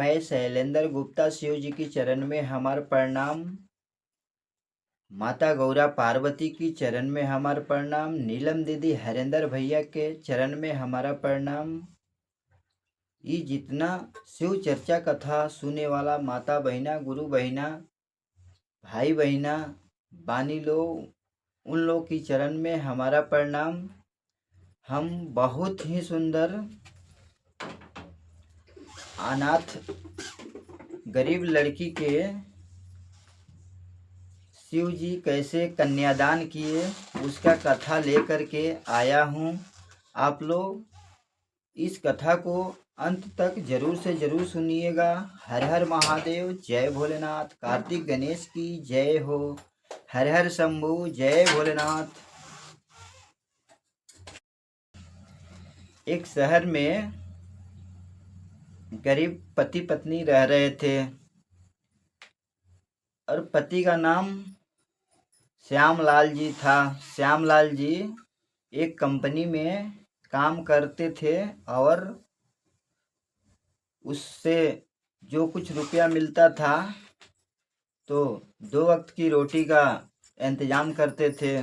मैं शैलेंद्र गुप्ता, शिव जी की चरण में हमार प्रणाम। माता गौरा पार्वती की चरण में हमार प्रणाम। नीलम दीदी हरेंद्र भैया के चरण में हमारा प्रणाम। ये जितना शिव चर्चा कथा सुने वाला माता बहिना, गुरु बहिना, भाई बहिना बानी लोग, उन लोग की चरण में हमारा प्रणाम। हम बहुत ही सुंदर अनाथ गरीब लड़की के शिव जी कैसे कन्यादान किए उसका कथा लेकर के आया हूँ। आप लोग इस कथा को अंत तक जरूर से जरूर सुनिएगा। हर हर महादेव, जय भोलेनाथ। कार्तिक गणेश की जय हो। हर हर शंभु, जय भोलेनाथ। एक शहर में गरीब पति पत्नी रह रहे थे और पति का नाम श्यामलाल जी था। श्यामलाल जी एक कंपनी में काम करते थे और उससे जो कुछ रुपया मिलता था तो 2 वक्त की रोटी का इंतजाम करते थे।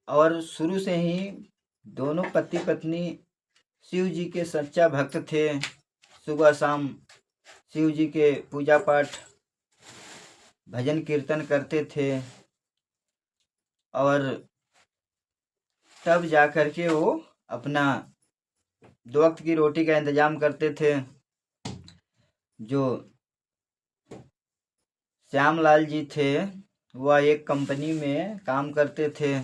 और शुरू से ही दोनों पति पत्नी शिव जी के सच्चा भक्त थे। सुबह शाम शिव जी के पूजा पाठ भजन कीर्तन करते थे और तब जा कर के वो अपना 2 वक्त की रोटी का इंतजाम करते थे। जो श्यामलाल जी थे वह एक कंपनी में काम करते थे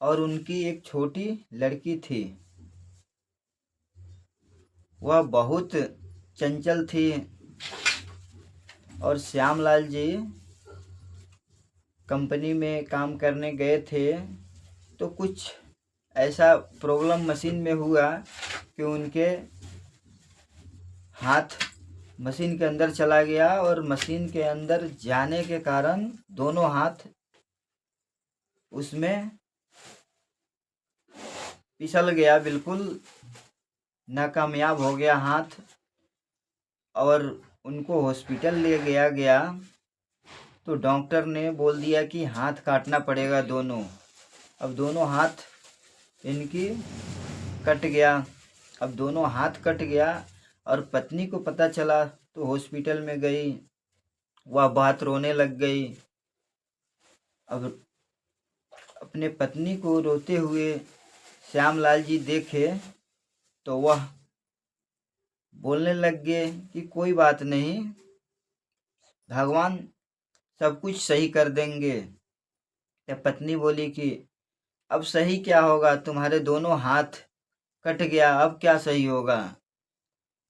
और उनकी एक छोटी लड़की थी। वह बहुत चंचल थी और श्यामलाल जी कंपनी में काम करने गए थे तो कुछ ऐसा प्रॉब्लम मशीन में हुआ कि उनके हाथ मशीन के अंदर चला गया और मशीन के अंदर जाने के कारण दोनों हाथ उसमें फिसल गया, बिल्कुल नाकामयाब हो गया हाथ। और उनको हॉस्पिटल ले गया तो डॉक्टर ने बोल दिया कि हाथ काटना पड़ेगा दोनों। अब दोनों हाथ इनकी कट गया। अब दोनों हाथ कट गया और पत्नी को पता चला तो हॉस्पिटल में गई। वह बहुत रोने लग गई। अब अपने पत्नी को रोते हुए श्यामलाल जी देखे तो वह बोलने लग गए कि कोई बात नहीं, भगवान सब कुछ सही कर देंगे। तो पत्नी बोली कि अब सही क्या होगा, तुम्हारे दोनों हाथ कट गया, अब क्या सही होगा।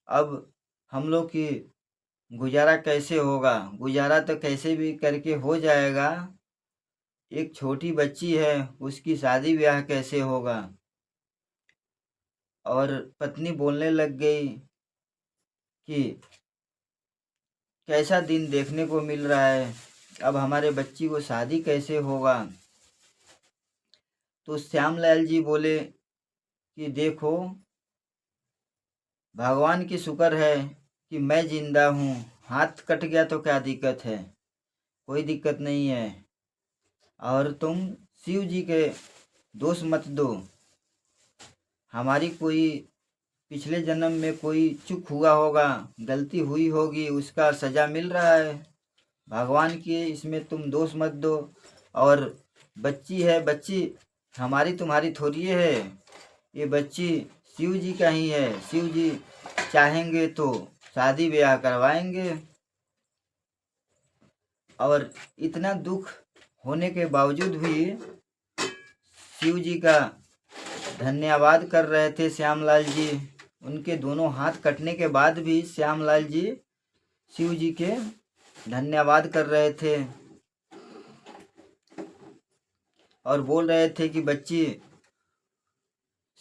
अब हम लोग की गुजारा कैसे होगा। गुजारा तो कैसे भी करके हो जाएगा, एक छोटी बच्ची है उसकी शादी ब्याह कैसे होगा। और पत्नी बोलने लग गई कि कैसा दिन देखने को मिल रहा है, अब हमारे बच्ची को शादी कैसे होगा। तो श्यामलाल जी बोले कि देखो, भगवान की शुक्र है कि मैं जिंदा हूँ। हाथ कट गया तो क्या दिक्कत है, कोई दिक्कत नहीं है। और तुम शिव जी के दोष मत दो। हमारी कोई पिछले जन्म में कोई चूक हुआ होगा, गलती हुई होगी, उसका सजा मिल रहा है। भगवान की इसमें तुम दोष मत दो। और बच्ची है, बच्ची हमारी तुम्हारी थोड़ी है, ये बच्ची शिव जी का ही है। शिव जी चाहेंगे तो शादी ब्याह करवाएंगे। और इतना दुख होने के बावजूद भी शिव जी का धन्यवाद कर रहे थे श्यामलाल जी। उनके दोनों हाथ कटने के बाद भी श्यामलाल जी शिव जी के धन्यवाद कर रहे थे और बोल रहे थे कि बच्ची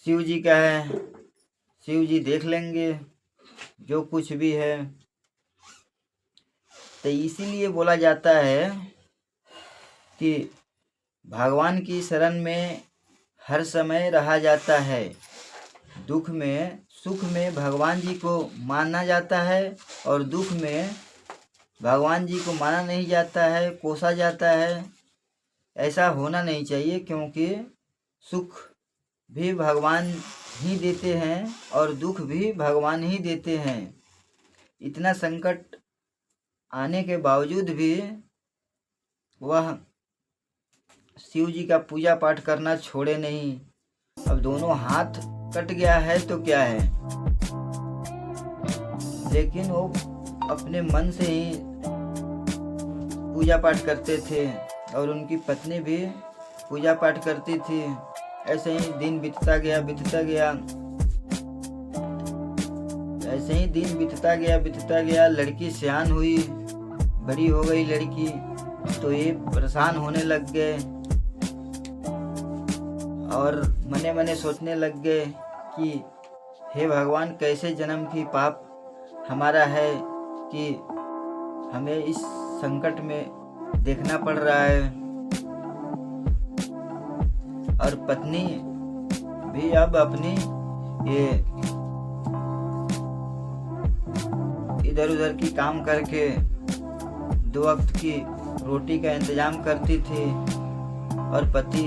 शिव जी का है, शिव जी देख लेंगे जो कुछ भी है। तो इसीलिए बोला जाता है कि भगवान की शरण में हर समय रहा जाता है। दुख में सुख में भगवान जी को माना जाता है और दुख में भगवान जी को माना नहीं जाता है, कोसा जाता है। ऐसा होना नहीं चाहिए, क्योंकि सुख भी भगवान ही देते हैं और दुख भी भगवान ही देते हैं। इतना संकट आने के बावजूद भी वह शिव जी का पूजा पाठ करना छोड़े नहीं। अब दोनों हाथ कट गया है तो क्या है, लेकिन वो अपने मन से ही पूजा पाठ करते थे और उनकी पत्नी भी पूजा पाठ करती थी। ऐसे ही दिन बीतता गया ऐसे ही दिन बीतता गया। लड़की सयान हुई, बड़ी हो गई लड़की, तो ये परेशान होने लग गए और मने मने सोचने लग गए कि हे भगवान, कैसे जन्म की पाप हमारा है कि हमें इस संकट में देखना पड़ रहा है। और पत्नी भी अब अपनी ये इधर उधर की काम करके 2 वक्त की रोटी का इंतजाम करती थी और पति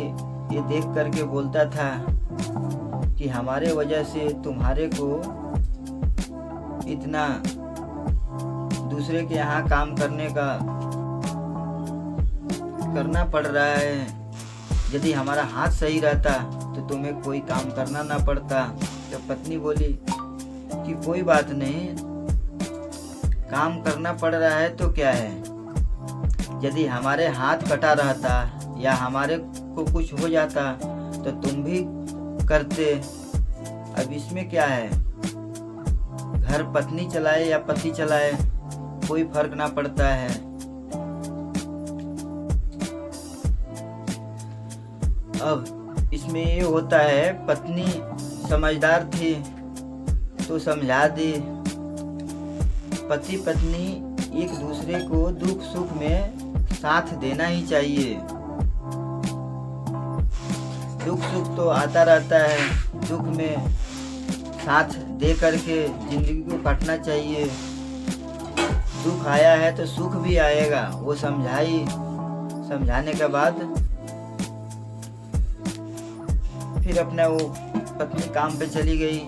ये देख करके बोलता था कि हमारे वजह से तुम्हारे को इतना दूसरे के यहाँ काम करना पड़ रहा है। यदि हमारा हाथ सही रहता तो तुम्हें कोई काम करना ना पड़ता। तो पत्नी बोली कि कोई बात नहीं, काम करना पड़ रहा है तो क्या है, यदि हमारे हाथ कटा रहता या हमारे को कुछ हो जाता तो तुम भी करते। अब इसमें क्या है, घर पत्नी चलाए या पति चलाए कोई फर्क ना पड़ता है। अब इसमें ये होता है, पत्नी समझदार थी तो समझा दी। पति पत्नी एक दूसरे को दुख सुख में साथ देना ही चाहिए। दुख सुख तो आता रहता है, दुख में साथ दे करके जिंदगी को काटना चाहिए। दुख आया है तो सुख भी आएगा, वो समझाने के बाद फिर अपना वो पत्नी काम पे चली गई।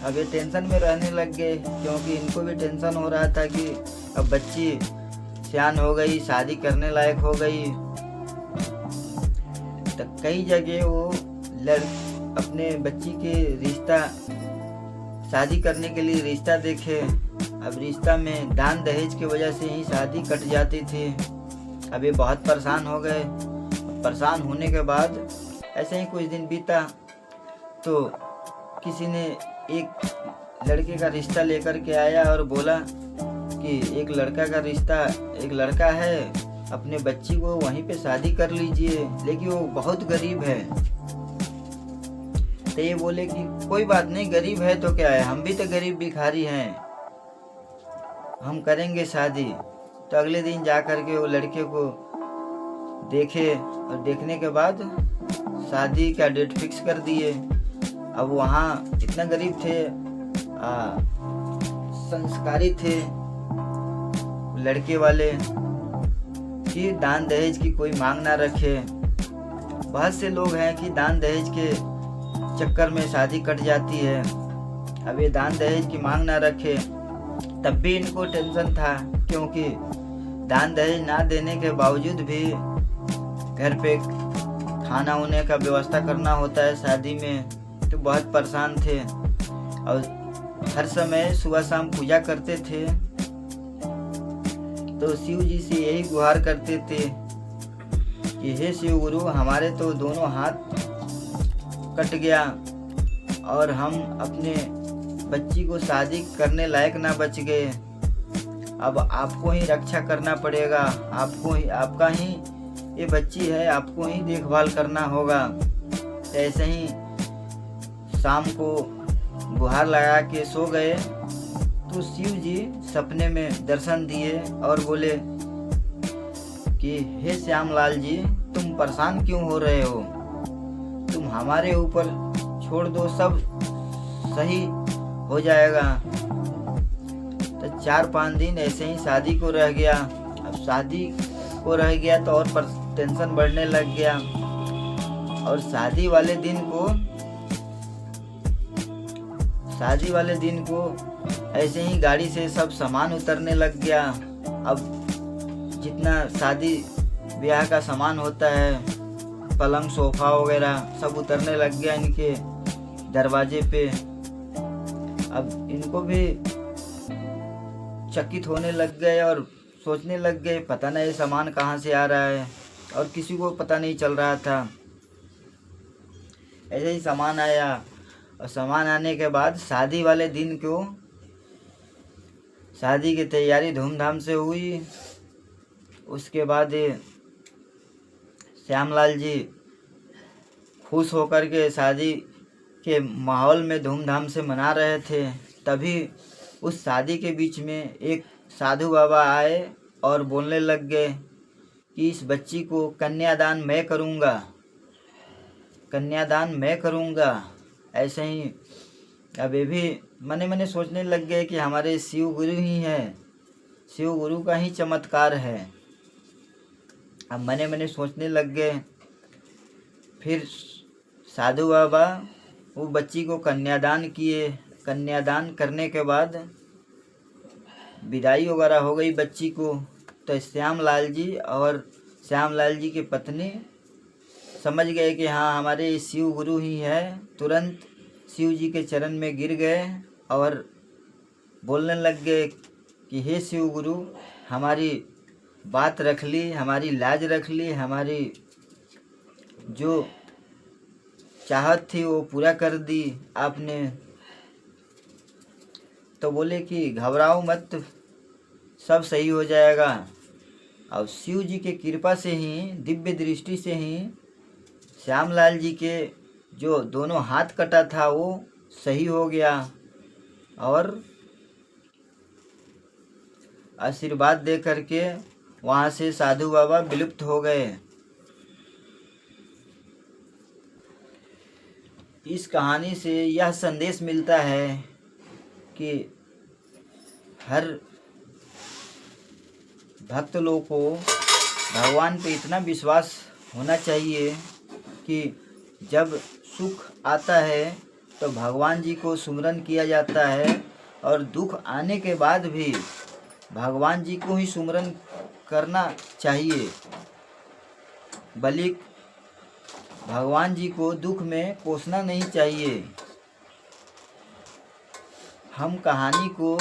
अब ये टेंशन में रहने लग गए, क्योंकि इनको भी टेंशन हो रहा था कि अब बच्ची सयान हो गई, शादी करने लायक हो गई। तो कई जगह वो अपने बच्ची के रिश्ता शादी करने के लिए रिश्ता देखे। अब रिश्ता में दान दहेज की वजह से ही शादी कट जाती थी। अब ये बहुत परेशान हो गए। परेशान होने के बाद ऐसे ही कुछ दिन बीता तो किसी ने एक लड़के का रिश्ता लेकर के आया और बोला कि एक लड़का है, अपने बच्ची को वहीं पे शादी कर लीजिए, लेकिन वो बहुत गरीब है। तो ये बोले कि कोई बात नहीं, गरीब है तो क्या है, हम भी तो गरीब भिखारी हैं, हम करेंगे शादी। तो अगले दिन जा करके वो लड़के को देखे और देखने के बाद शादी का डेट फिक्स कर दिए। अब वहाँ इतना गरीब थे, संस्कारी थे लड़के वाले कि दान दहेज की कोई मांग ना रखे। बहुत से लोग हैं कि दान दहेज के चक्कर में शादी कट जाती है। अब ये दान दहेज की मांग ना रखे, तब भी इनको टेंशन था, क्योंकि दान दहेज ना देने के बावजूद भी घर पे खाना होने का व्यवस्था करना होता है शादी में। तो बहुत परेशान थे और हर समय सुबह शाम पूजा करते थे। तो शिव जी से यही गुहार करते थे कि हे शिव गुरु, हमारे तो दोनों हाथ कट गया और हम अपने बच्ची को शादी करने लायक ना बच गए। अब आपको ही रक्षा करना पड़ेगा, आपका ही ये बच्ची है, आपको ही देखभाल करना होगा। ऐसे ही शाम को गुहार लगा के सो गए तो शिव जी सपने में दर्शन दिए और बोले कि हे श्यामलाल जी, तुम परेशान क्यों हो रहे हो, तुम हमारे ऊपर छोड़ दो, सही हो जाएगा। तो 4-5 दिन ऐसे ही शादी को रह गया। अब शादी को रह गया तो और टेंशन बढ़ने लग गया। और शादी वाले दिन को ऐसे ही गाड़ी से सब सामान उतरने लग गया। अब जितना शादी ब्याह का सामान होता है, पलंग सोफा वगैरह सब उतरने लग गया इनके दरवाजे पे। अब इनको भी चकित होने लग गए और सोचने लग गए पता नहीं सामान कहाँ से आ रहा है, और किसी को पता नहीं चल रहा था। ऐसे ही सामान आया, और सामान आने के बाद शादी वाले दिन को शादी की तैयारी धूमधाम से हुई। उसके बाद श्यामलाल जी खुश होकर के शादी के माहौल में धूमधाम से मना रहे थे। तभी उस शादी के बीच में एक साधु बाबा आए और बोलने लग गए कि इस बच्ची को कन्यादान मैं करूँगा, कन्यादान मैं करूँगा। ऐसे ही अब ये भी मने मने सोचने लग गए कि हमारे शिव गुरु ही हैं, शिव गुरु का ही चमत्कार है। अब मने मने सोचने लग गए। फिर साधु बाबा वो बच्ची को कन्यादान किए। कन्यादान करने के बाद विदाई वगैरह हो गई बच्ची को। तो श्यामलाल जी और श्यामलाल जी की पत्नी समझ गए कि हाँ हमारे शिव गुरु ही है। तुरंत शिव जी के चरण में गिर गए और बोलने लग गए कि हे शिव गुरु, हमारी बात रख ली, हमारी लाज रख ली, हमारी जो चाहत थी वो पूरा कर दी आपने। तो बोले कि घबराओ मत, सब सही हो जाएगा। और शिव जी के कृपा से ही, दिव्य दृष्टि से ही श्यामलाल जी के जो दोनों हाथ कटा था वो सही हो गया और आशीर्वाद दे करके वहाँ से साधु बाबा विलुप्त हो गए। इस कहानी से यह संदेश मिलता है कि हर भक्त लोगों को भगवान पे इतना विश्वास होना चाहिए कि जब सुख आता है तो भगवान जी को सुमिरन किया जाता है, और दुख आने के बाद भी भगवान जी को ही सुमिरन करना चाहिए। बल्कि भगवान जी को दुख में कोसना नहीं चाहिए। हम कहानी को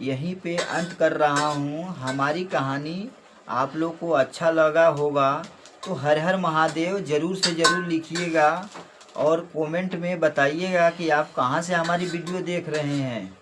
यहीं पे अंत कर रहा हूँ। हमारी कहानी आप लोग को अच्छा लगा होगा तो हर हर महादेव ज़रूर से ज़रूर लिखिएगा और कमेंट में बताइएगा कि आप कहाँ से हमारी वीडियो देख रहे हैं।